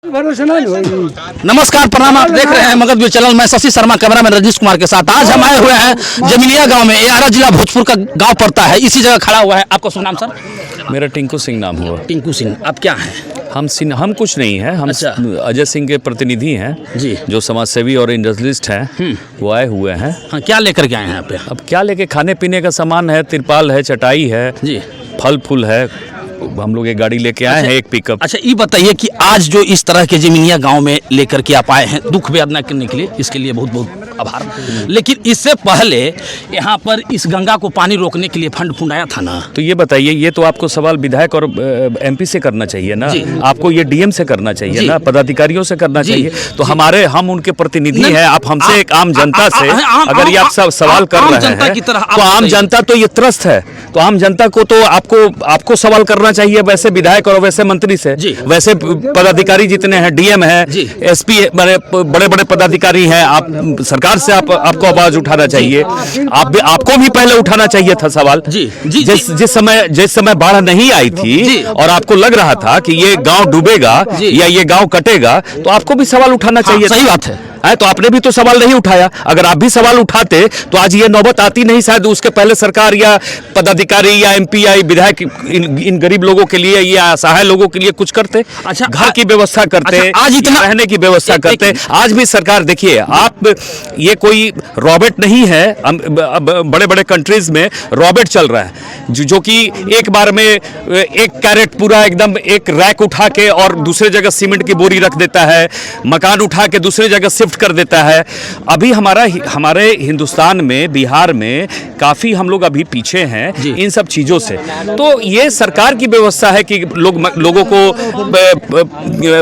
नमस्कार, प्रणाम। आप देख रहे हैं मगध चैनल। मैं शशि शर्मा, कैमरा मैन रजनीश कुमार के साथ। आज हम आए हुए हैं जमीनिया गांव में। ये आरा जिला भोजपुर का गांव पड़ता है। इसी जगह खड़ा हुआ है। आपका शुभ नाम सर? मेरा टिंकू सिंह नाम हुआ। टिंकू सिंह। आप क्या हैं? हम कुछ नहीं है। हम अजय सिंह के प्रतिनिधि हैं जी, जो समाज सेवी और इंडस्ट्रियलिस्ट हैं। वो आए हुए हैं। हाँ, क्या लेकर के आए हैं यहाँ पे? अब क्या लेके? खाने पीने का सामान है, तिरपाल है, चटाई है जी, फल फूल है। हम लोग एक गाड़ी लेके आए हैं, एक पिकअप। अच्छा, ये बताइए कि आज जो इस तरह के जमीनिया गांव में लेकर के आप आए हैं, दुख वेदना करने के लिए, इसके लिए बहुत बहुत आभार। लेकिन इससे पहले यहाँ पर इस गंगा को पानी रोकने के लिए फंड आया था ना? तो ये बताइए, ये तो आपको सवाल विधायक और एमपी से करना चाहिए ना। आपको ये डीएम से करना चाहिए ना, पदाधिकारियों से करना चाहिए। तो हम उनके प्रतिनिधि हैं। आप हमसे एक आम जनता से अगर ये आप सब सवाल कर रहे हैं तो आम जनता तो ये त्रस्त है। तो आम जनता को तो आपको सवाल करना चाहिए, वैसे विधायक और वैसे मंत्री से, वैसे पदाधिकारी जितने हैं, डीएम है, एसपी, बड़े बड़े पदाधिकारी हैं। आप सरकार से आपको आवाज उठाना चाहिए। आपको भी पहले उठाना चाहिए था सवाल। जिस समय बाढ़ नहीं आई थी और आपको लग रहा था कि ये गांव डूबेगा या ये गांव कटेगा, तो आपको भी सवाल उठाना चाहिए। सही बात है। तो आपने भी तो सवाल नहीं उठाया। अगर आप भी सवाल उठाते तो आज ये नौबत आती नहीं। शायद उसके पहले सरकार या पदाधिकारी या एमपी या विधायक इन गरीब लोगों के लिए या असहाय लोगों के लिए कुछ करते। अच्छा, घर की व्यवस्था करते। अच्छा, आज इतना रहने की व्यवस्था करते। आज भी सरकार, देखिए आप, ये कोई रॉबर्ट नहीं है। बड़े बड़े कंट्रीज में रॉबर्ट चल रहा है जो कि एक बार में एक कैरेट पूरा एकदम एक रैक उठा के और दूसरे जगह सीमेंट की बोरी रख देता है, मकान उठा के दूसरे जगह शिफ्ट कर देता है। अभी हमारे हिंदुस्तान में, बिहार में काफी हम लोग अभी पीछे हैं इन सब चीजों से। तो ये सरकार की व्यवस्था है कि लोगों को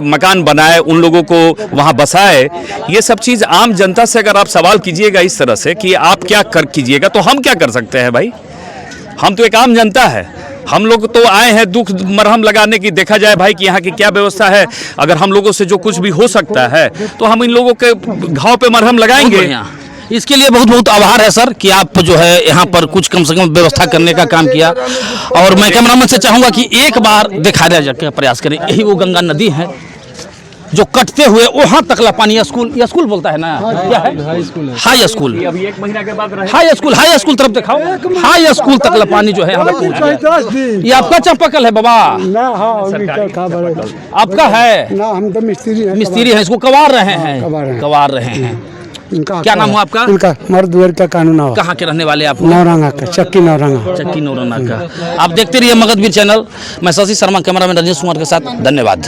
मकान बनाए, उन लोगों को वहां बसाए। ये सब चीज आम जनता से अगर आप सवाल कीजिएगा इस तरह से कि आप क्या कर कीजिएगा, तो हम क्या कर सकते हैं भाई? हम तो एक आम जनता है। हम लोग तो आए हैं दुख मरहम लगाने की। देखा जाए भाई कि यहाँ की क्या व्यवस्था है। अगर हम लोगों से जो कुछ भी हो सकता है तो हम इन लोगों के घाव पे मरहम लगाएंगे। इसके लिए बहुत बहुत आभार है सर कि आप जो है यहाँ पर कुछ कम से कम व्यवस्था करने का काम किया। और मैं कैमरामैन से चाहूँगा कि एक बार दिखाने का प्रयास करें। यही वो गंगा नदी है जो कटते हुए वहां तकला पानी। स्कूल बोलता है ना, क्या है? High school. अभी 1 महीना के बाद हाई स्कूल तरफ दिखाओ। हाई स्कूल तकला पानी जो है यहाँ पर। ये आपका चापाकल है बाबा? आपका है ना, हम तो मिस्त्री हैं। इसको कवार रहे हैं। क्या नाम हुआ आपका? इनका मर्दवर का कानून। कहाँ के रहने वाले आप? नौरंगा का, चक्की नौरंगा का। आप देखते रहिए मगध चैनल। मैं शशि शर्मा, कैमरा मैन रजनीश कुमार के साथ। धन्यवाद।